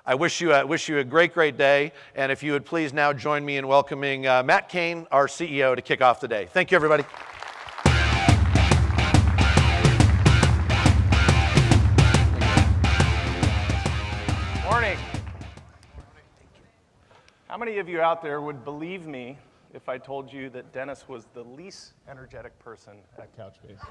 I wish you a great, great day. And if you would please now join me in welcoming Matt Cain, our CEO, to kick off the day. Thank you, everybody. Morning. How many of you out there would believe me if I told you that Dennis was the least energetic person at Couchbase?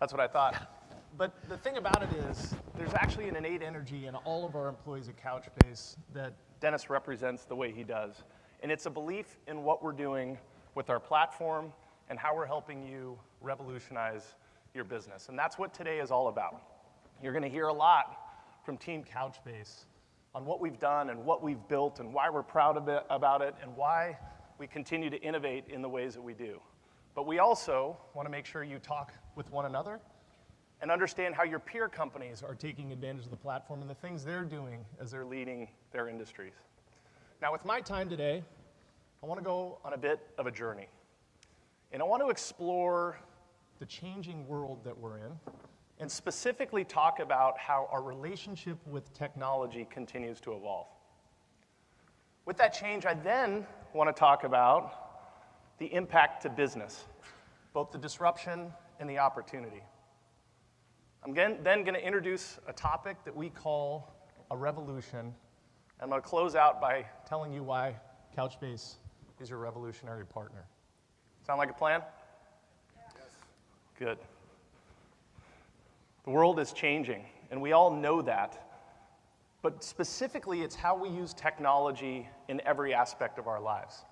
That's what I thought. But the thing about it is, there's actually an innate energy in all of our employees at Couchbase that Dennis represents the way he does. And it's a belief in what we're doing with our platform and how we're helping you revolutionize your business. And that's what today is all about. You're going to hear a lot from Team Couchbase on what we've done and what we've built and why we're proud about it and why we continue to innovate in the ways that we do. But we also want to make sure you talk with one another and understand how your peer companies are taking advantage of the platform and the things they're doing as they're leading their industries. Now, with my time today, I want to go on a bit of a journey. And I want to explore the changing world that we're in and specifically talk about how our relationship with technology continues to evolve. With that change, I then want to talk about the impact to business, both the disruption and the opportunity. I'm then going to introduce a topic that we call a revolution. I'm going to close out by telling you why Couchbase is your revolutionary partner. Sound like a plan? Yes. Good. The world is changing, and we all know that. But specifically, it's how we use technology in every aspect of our lives.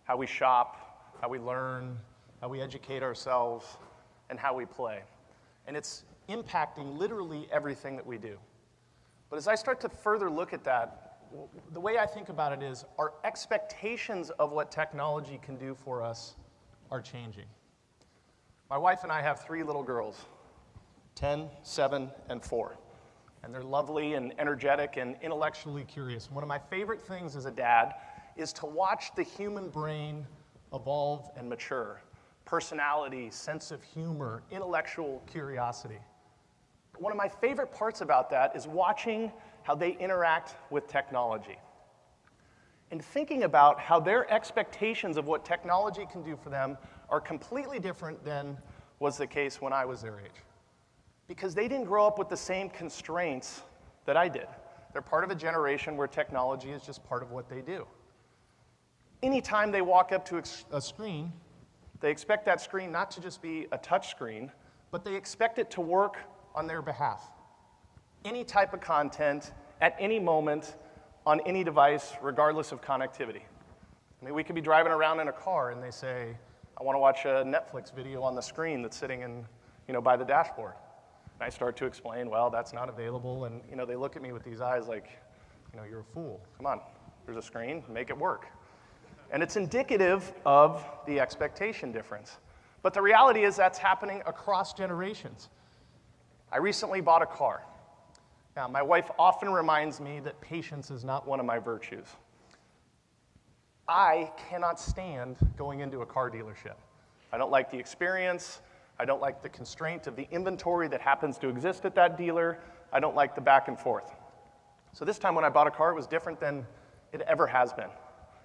How we shop, how we learn, how we educate ourselves, and how we play. And it's impacting literally everything that we do. But as I start to further look at that, the way I think about it is our expectations of what technology can do for us are changing. My wife and I have 3 little girls, 10, 7, and 4. And they're lovely and energetic and intellectually curious. One of my favorite things as a dad is to watch the human brain evolve and mature. Personality, sense of humor, intellectual curiosity. One of my favorite parts about that is watching how they interact with technology and thinking about how their expectations of what technology can do for them are completely different than was the case when I was their age. Because they didn't grow up with the same constraints that I did. They're part of a generation where technology is just part of what they do. Anytime they walk up to a screen, they expect that screen not to just be a touch screen, but they expect it to work on their behalf. Any type of content, at any moment, on any device, regardless of connectivity. I mean, we could be driving around in a car and they say, I want to watch a Netflix video on the screen that's sitting in, by the dashboard. And I start to explain, well, that's not available, and they look at me with these eyes like, you're a fool. Come on, there's a screen, make it work. And it's indicative of the expectation difference. But the reality is that's happening across generations. I recently bought a car. Now, my wife often reminds me that patience is not one of my virtues. I cannot stand going into a car dealership. I don't like the experience. I don't like the constraint of the inventory that happens to exist at that dealer. I don't like the back and forth. So this time when I bought a car, it was different than it ever has been.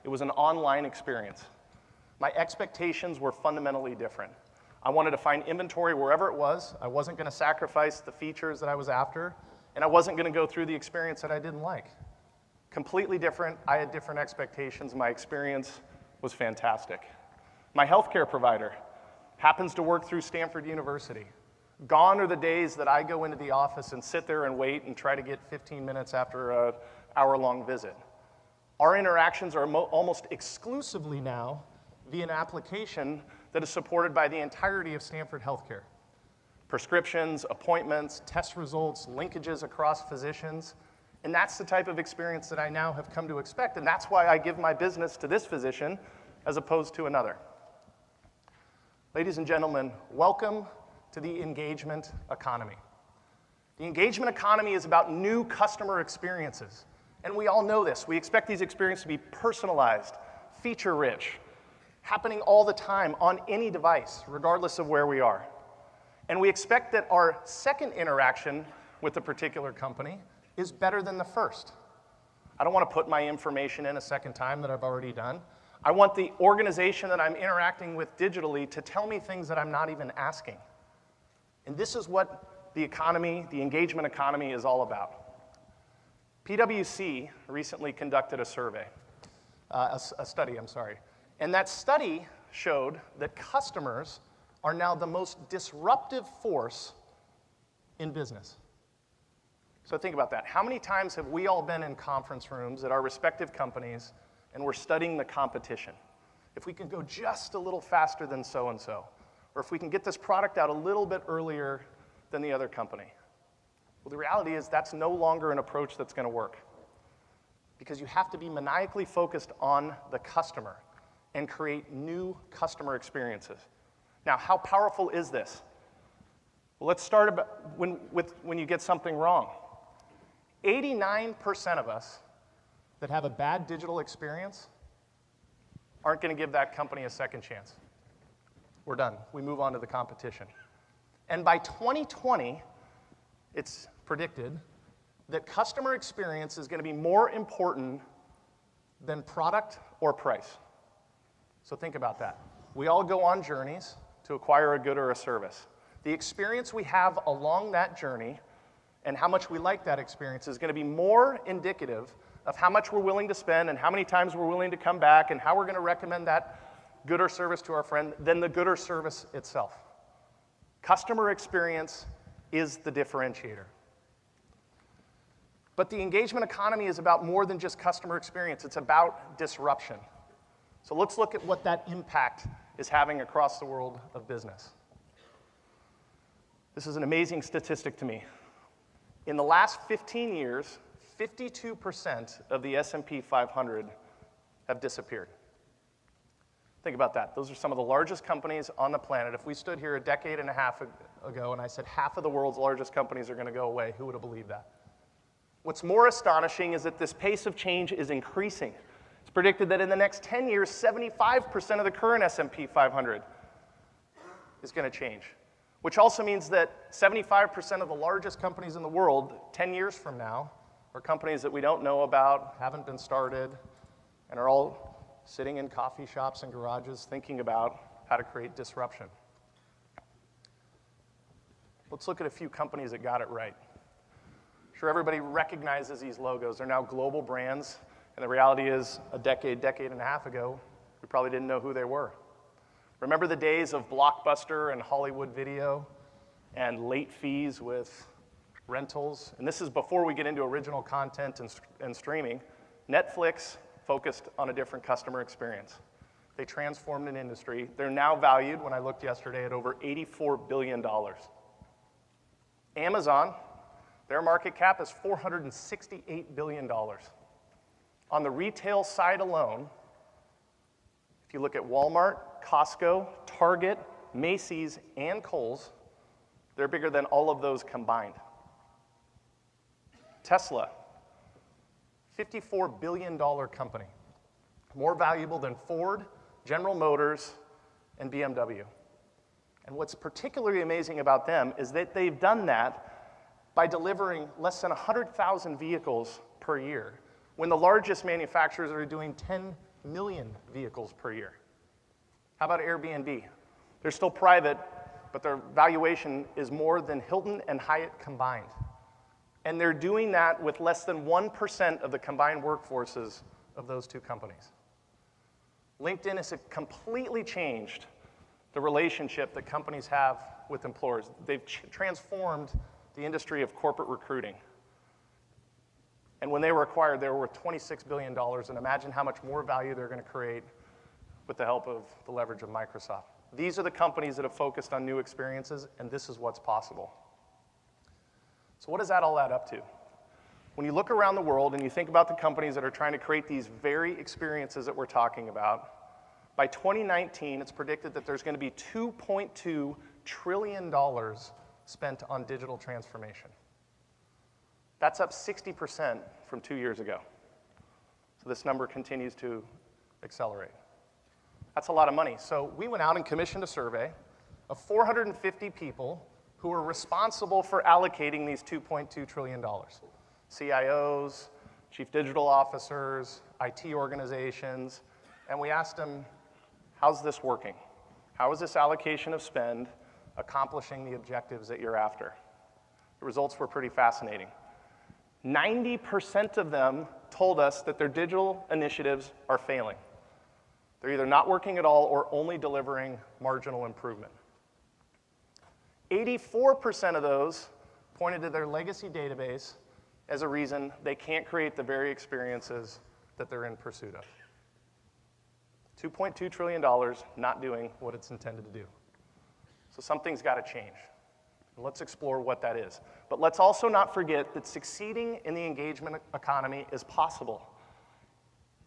It was an online experience. My expectations were fundamentally different. I wanted to find inventory wherever it was. I wasn't going to sacrifice the features that I was after, and I wasn't going to go through the experience that I didn't like. Completely different. I had different expectations. My experience was fantastic. My healthcare provider happens to work through Stanford University. Gone are the days that I go into the office and sit there and wait and try to get 15 minutes after an hour-long visit. Our interactions are almost exclusively now via an application that is supported by the entirety of Stanford Healthcare. Prescriptions, appointments, test results, linkages across physicians, and that's the type of experience that I now have come to expect, and that's why I give my business to this physician as opposed to another. Ladies and gentlemen, welcome to the engagement economy. The engagement economy is about new customer experiences, and we all know this. We expect these experiences to be personalized, feature-rich, happening all the time on any device, regardless of where we are. And we expect that our second interaction with a particular company is better than the first. I don't want to put my information in a second time that I've already done. I want the organization that I'm interacting with digitally to tell me things that I'm not even asking. And this is what the economy, the engagement economy, is all about. PwC recently conducted a study, and that study showed that customers are now the most disruptive force in business. So think about that. How many times have we all been in conference rooms at our respective companies and we're studying the competition? If we can go just a little faster than so-and-so, or if we can get this product out a little bit earlier than the other company. Well, the reality is that's no longer an approach that's going to work, because you have to be maniacally focused on the customer and create new customer experiences. Now, how powerful is this? Well, let's start with when you get something wrong. 89% of us that have a bad digital experience aren't going to give that company a second chance. We're done. We move on to the competition. And by 2020, it's predicted that customer experience is going to be more important than product or price. So think about that. We all go on journeys to acquire a good or a service. The experience we have along that journey and how much we like that experience is going to be more indicative of how much we're willing to spend and how many times we're willing to come back and how we're going to recommend that good or service to our friend than the good or service itself. Customer experience is the differentiator. But the engagement economy is about more than just customer experience. It's about disruption. So let's look at what that impact is having across the world of business. This is an amazing statistic to me. In the last 15 years, 52% of the S&P 500 have disappeared. Think about that. Those are some of the largest companies on the planet. If we stood here a decade and a half ago and I said half of the world's largest companies are going to go away, who would have believed that? What's more astonishing is that this pace of change is increasing. It's predicted that in the next 10 years, 75% of the current S&P 500 is going to change, which also means that 75% of the largest companies in the world 10 years from now are companies that we don't know about, haven't been started, and are all sitting in coffee shops and garages thinking about how to create disruption. Let's look at a few companies that got it right. Sure, everybody recognizes these logos. They're now global brands, and the reality is a decade and a half ago, we probably didn't know who they were. Remember the days of Blockbuster and Hollywood Video and late fees with rentals? And this is before we get into original content and streaming. Netflix focused on a different customer experience. They transformed an industry. They're now valued, when I looked yesterday, at over $84 billion. Amazon, their market cap is $468 billion. On the retail side alone, if you look at Walmart, Costco, Target, Macy's, and Kohl's, they're bigger than all of those combined. Tesla, $54 billion company, more valuable than Ford, General Motors, and BMW. And what's particularly amazing about them is that they've done that by delivering less than 100,000 vehicles per year, when the largest manufacturers are doing 10 million vehicles per year. How about Airbnb? They're still private, but their valuation is more than Hilton and Hyatt combined. And they're doing that with less than 1% of the combined workforces of those two companies. LinkedIn has completely changed the relationship that companies have with employers. They've transformed the industry of corporate recruiting. And when they were acquired, they were worth $26 billion, and imagine how much more value they're going to create with the help of the leverage of Microsoft. These are the companies that have focused on new experiences, and this is what's possible. So what does that all add up to? When you look around the world and you think about the companies that are trying to create these very experiences that we're talking about, by 2019, it's predicted that there's going to be $2.2 trillion spent on digital transformation. That's up 60% from 2 years ago. So this number continues to accelerate. That's a lot of money. So we went out and commissioned a survey of 450 people who are responsible for allocating these $2.2 trillion. CIOs, chief digital officers, IT organizations, and we asked them, how's this working? How is this allocation of spend accomplishing the objectives that you're after? The results were pretty fascinating. 90% of them told us that their digital initiatives are failing. They're either not working at all or only delivering marginal improvement. 84% of those pointed to their legacy database as a reason they can't create the very experiences that they're in pursuit of. $2.2 trillion not doing what it's intended to do. So something's got to change. And let's explore what that is. But let's also not forget that succeeding in the engagement economy is possible.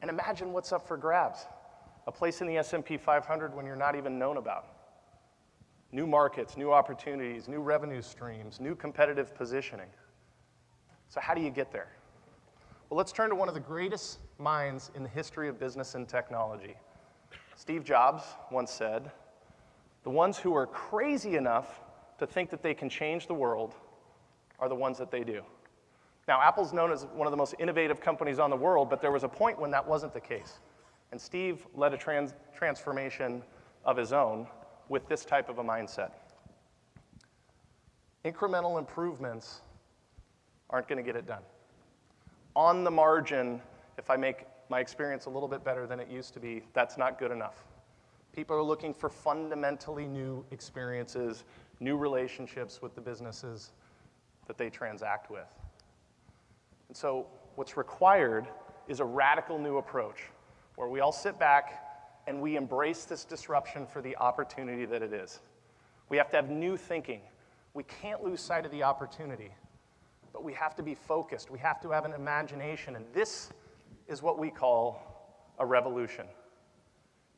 And imagine what's up for grabs. A place in the S&P 500 when you're not even known about. New markets, new opportunities, new revenue streams, new competitive positioning. So how do you get there? Well, let's turn to one of the greatest minds in the history of business and technology. Steve Jobs once said, "The ones who are crazy enough to think that they can change the world are the ones that they do." Now, Apple's known as one of the most innovative companies on the world, but there was a point when that wasn't the case. And Steve led a transformation of his own with this type of a mindset. Incremental improvements aren't going to get it done. On the margin, if I make my experience a little bit better than it used to be, that's not good enough. People are looking for fundamentally new experiences, new relationships with the businesses that they transact with. And so what's required is a radical new approach where we all sit back and we embrace this disruption for the opportunity that it is. We have to have new thinking. We can't lose sight of the opportunity, but we have to be focused. We have to have an imagination, and this is what we call a revolution.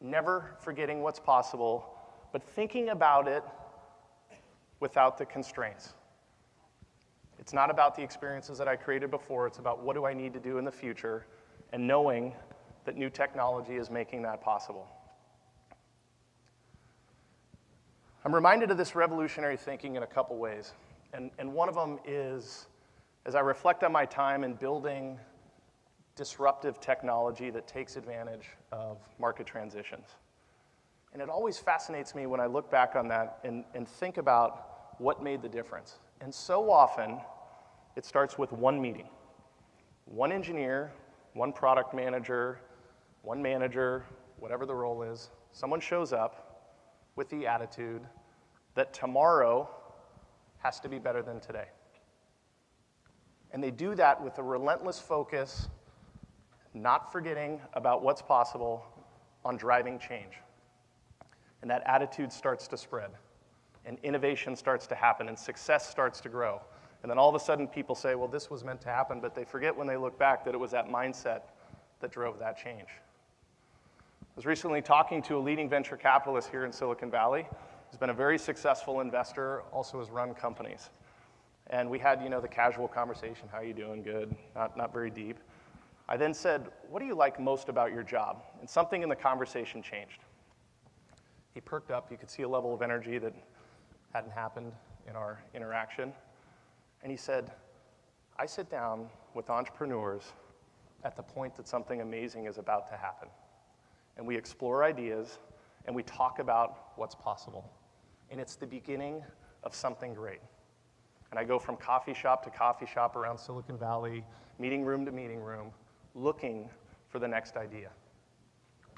Never forgetting what's possible, but thinking about it without the constraints. It's not about the experiences that I created before, it's about what do I need to do in the future, and knowing that new technology is making that possible. I'm reminded of this revolutionary thinking in a couple ways, and one of them is, as I reflect on my time in building disruptive technology that takes advantage of market transitions. And it always fascinates me when I look back on that and think about what made the difference. And so often, it starts with one meeting. One engineer, one product manager, one manager, whatever the role is, someone shows up with the attitude that tomorrow has to be better than today. And they do that with a relentless focus, not forgetting about what's possible, on driving change. And that attitude starts to spread, and innovation starts to happen, and success starts to grow. And then all of a sudden people say, well, this was meant to happen, but they forget when they look back that it was that mindset that drove that change. I was recently talking to a leading venture capitalist here in Silicon Valley. He's been a very successful investor, also has run companies. And we had, the casual conversation, how are you doing? Good, not very deep. I then said, what do you like most about your job? And something in the conversation changed. He perked up. You could see a level of energy that hadn't happened in our interaction. And he said, I sit down with entrepreneurs at the point that something amazing is about to happen. And we explore ideas, and we talk about what's possible. And it's the beginning of something great. And I go from coffee shop to coffee shop around Silicon Valley, meeting room to meeting room, looking for the next idea.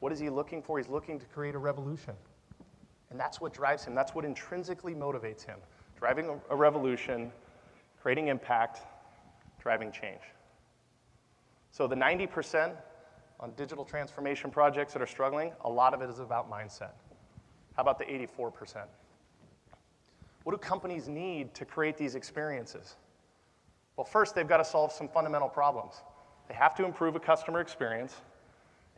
What is he looking for? He's looking to create a revolution. And that's what drives him. That's what intrinsically motivates him. Driving a revolution, creating impact, driving change. So the 90% on digital transformation projects that are struggling, a lot of it is about mindset. How about the 84%? What do companies need to create these experiences? Well, first, they've got to solve some fundamental problems. They have to improve a customer experience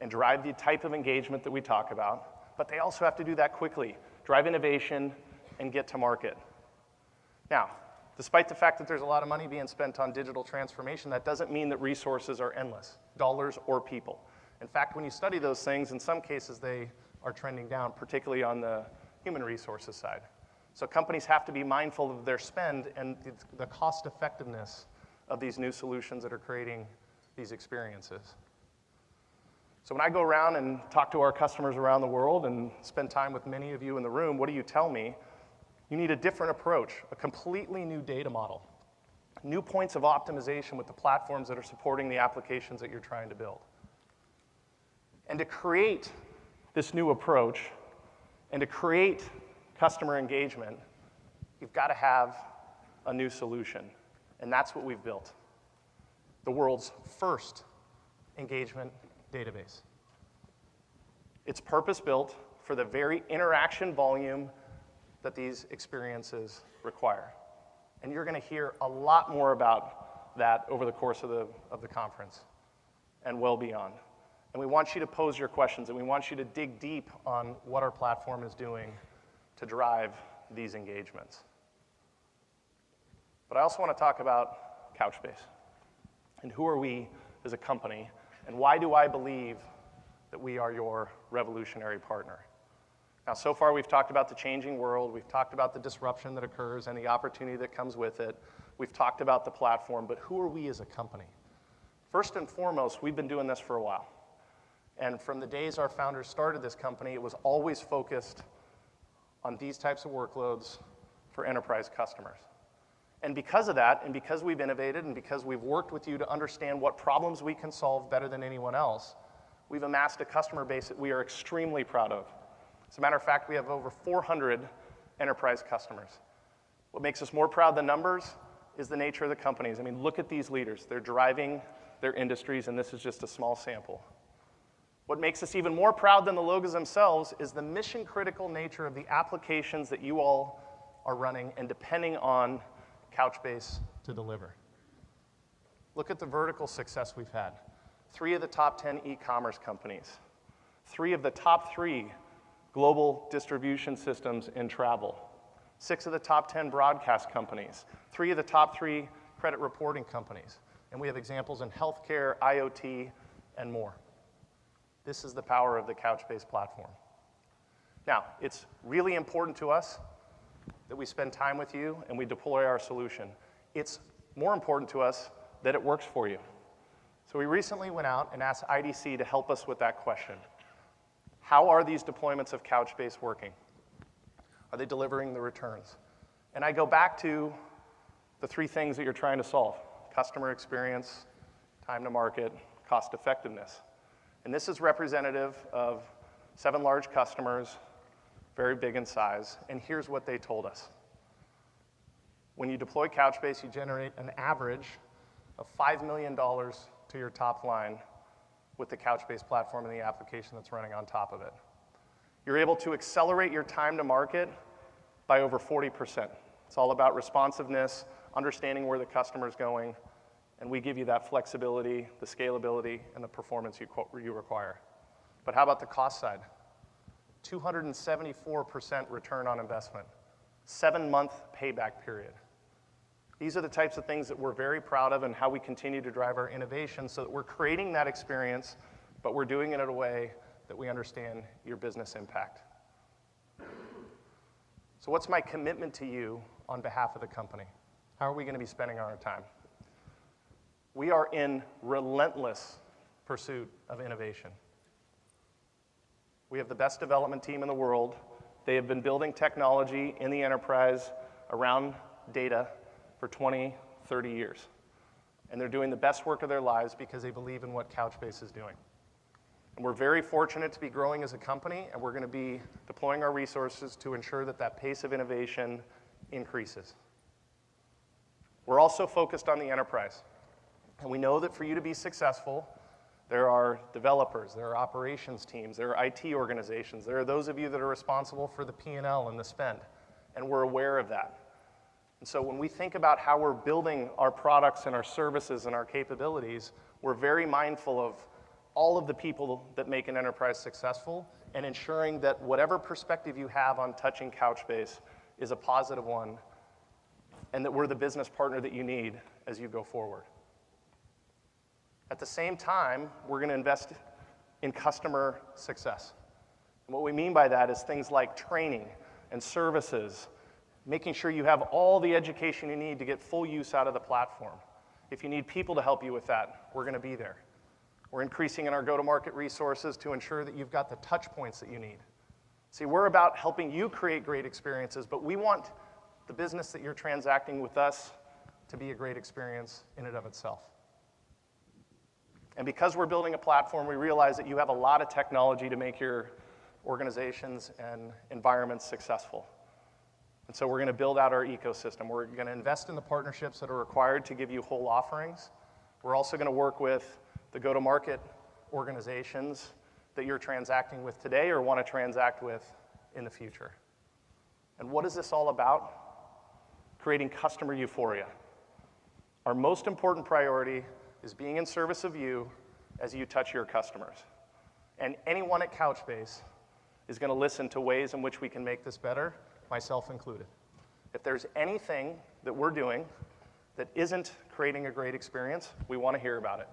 and drive the type of engagement that we talk about, but they also have to do that quickly, drive innovation, and get to market. Now, despite the fact that there's a lot of money being spent on digital transformation, that doesn't mean that resources are endless, dollars or people. In fact, when you study those things, in some cases they are trending down, particularly on the human resources side. So companies have to be mindful of their spend and the cost effectiveness of these new solutions that are creating these experiences. So when I go around and talk to our customers around the world and spend time with many of you in the room, what do you tell me? You need a different approach, a completely new data model, new points of optimization with the platforms that are supporting the applications that you're trying to build. And to create this new approach and to create customer engagement, you've got to have a new solution. And that's what we've built, the world's first engagement database. It's purpose-built for the very interaction volume that these experiences require. And you're going to hear a lot more about that over the course of the conference and well beyond. And we want you to pose your questions, and we want you to dig deep on what our platform is doing to drive these engagements. But I also want to talk about Couchbase and who are we as a company, and why do I believe that we are your revolutionary partner? Now, so far we've talked about the changing world, we've talked about the disruption that occurs and the opportunity that comes with it, we've talked about the platform, but who are we as a company? First and foremost, we've been doing this for a while. And from the days our founders started this company, it was always focused on these types of workloads for enterprise customers. And because of that, and because we've innovated, and because we've worked with you to understand what problems we can solve better than anyone else, we've amassed a customer base that we are extremely proud of. As a matter of fact, we have over 400 enterprise customers. What makes us more proud than numbers is the nature of the companies. I mean, look at these leaders. They're driving their industries, and this is just a small sample. What makes us even more proud than the logos themselves is the mission-critical nature of the applications that you all are running and depending on Couchbase to deliver. Look at the vertical success we've had. 3 of the top 10 e-commerce companies, 3 of the top 3 global distribution systems in travel, 6 of the top 10 broadcast companies, 3 of the top 3 credit reporting companies, and we have examples in healthcare, IoT, and more. This is the power of the Couchbase platform. Now, it's really important to us that we spend time with you and we deploy our solution. It's more important to us that it works for you. So we recently went out and asked IDC to help us with that question. How are these deployments of Couchbase working? Are they delivering the returns? And I go back to the 3 things that you're trying to solve: customer experience, time to market, cost effectiveness. And this is representative of 7 large customers, very big in size, and here's what they told us. When you deploy Couchbase, you generate an average of $5 million to your top line with the Couchbase platform and the application that's running on top of it. You're able to accelerate your time to market by over 40%. It's all about responsiveness, understanding where the customer's going, and we give you that flexibility, the scalability, and the performance you require. But how about the cost side? 274% return on investment, 7-month payback period. These are the types of things that we're very proud of and how we continue to drive our innovation so that we're creating that experience, but we're doing it in a way that we understand your business impact. So what's my commitment to you on behalf of the company? How are we going to be spending our time? We are in relentless pursuit of innovation. We have the best development team in the world. They have been building technology in the enterprise around data for 20, 30 years. And they're doing the best work of their lives because they believe in what Couchbase is doing. And we're very fortunate to be growing as a company, and we're going to be deploying our resources to ensure that that pace of innovation increases. We're also focused on the enterprise. And we know that for you to be successful, there are developers, there are operations teams, there are IT organizations, there are those of you that are responsible for the P&L and the spend, and we're aware of that. And so when we think about how we're building our products and our services and our capabilities, we're very mindful of all of the people that make an enterprise successful and ensuring that whatever perspective you have on touching Couchbase is a positive one and that we're the business partner that you need as you go forward. At the same time, we're going to invest in customer success. And what we mean by that is things like training and services, making sure you have all the education you need to get full use out of the platform. If you need people to help you with that, we're going to be there. We're increasing in our go-to-market resources to ensure that you've got the touch points that you need. See, we're about helping you create great experiences, but we want the business that you're transacting with us to be a great experience in and of itself. And because we're building a platform, we realize that you have a lot of technology to make your organizations and environments successful. And so we're going to build out our ecosystem. We're going to invest in the partnerships that are required to give you whole offerings. We're also going to work with the go-to-market organizations that you're transacting with today or want to transact with in the future. And what is this all about? Creating customer euphoria. Our most important priority is being in service of you as you touch your customers. And anyone at Couchbase is going to listen to ways in which we can make this better, myself included. If there's anything that we're doing that isn't creating a great experience, we want to hear about it.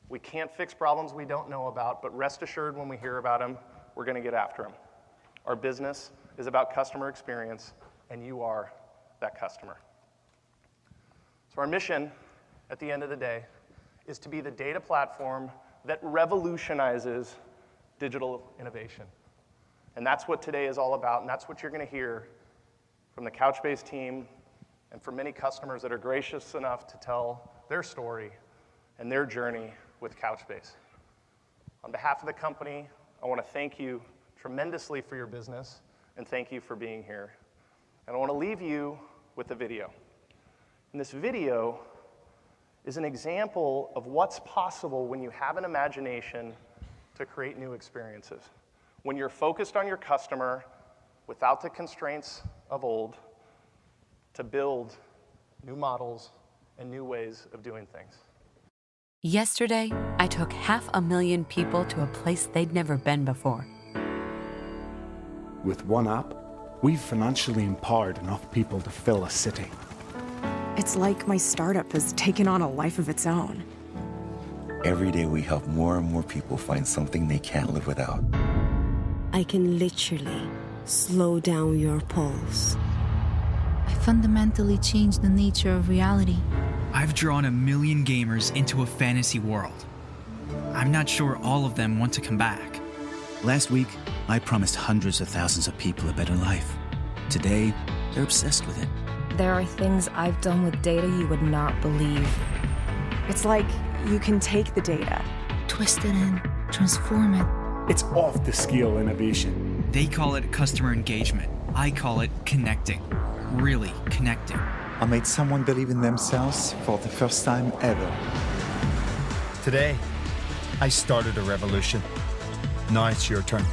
We can't fix problems we don't know about, but rest assured when we hear about them, we're going to get after them. Our business is about customer experience, and you are that customer. So our mission, at the end of the day, is to be the data platform that revolutionizes digital innovation. And that's what today is all about, and that's what you're going to hear from the Couchbase team and from many customers that are gracious enough to tell their story and their journey with Couchbase. On behalf of the company, I want to thank you tremendously for your business, and thank you for being here. And I want to leave you with a video. And this video is an example of what's possible when you have an imagination to create new experiences. When you're focused on your customer without the constraints of old, to build new models and new ways of doing things. Yesterday, I took 500,000 people to a place they'd never been before. With one app, we've financially empowered enough people to fill a city. It's like my startup has taken on a life of its own. Every day we help more and more people find something they can't live without. I can literally slow down your pulse. I fundamentally changed the nature of reality. I've drawn 1 million gamers into a fantasy world. I'm not sure all of them want to come back. Last week, I promised hundreds of thousands of people a better life. Today, they're obsessed with it. There are things I've done with data you would not believe. It's like you can take the data, twist it and transform it. It's off-the-scale innovation. They call it customer engagement. I call it connecting. Really connecting. I made someone believe in themselves for the first time ever. Today, I started a revolution. Now it's your turn.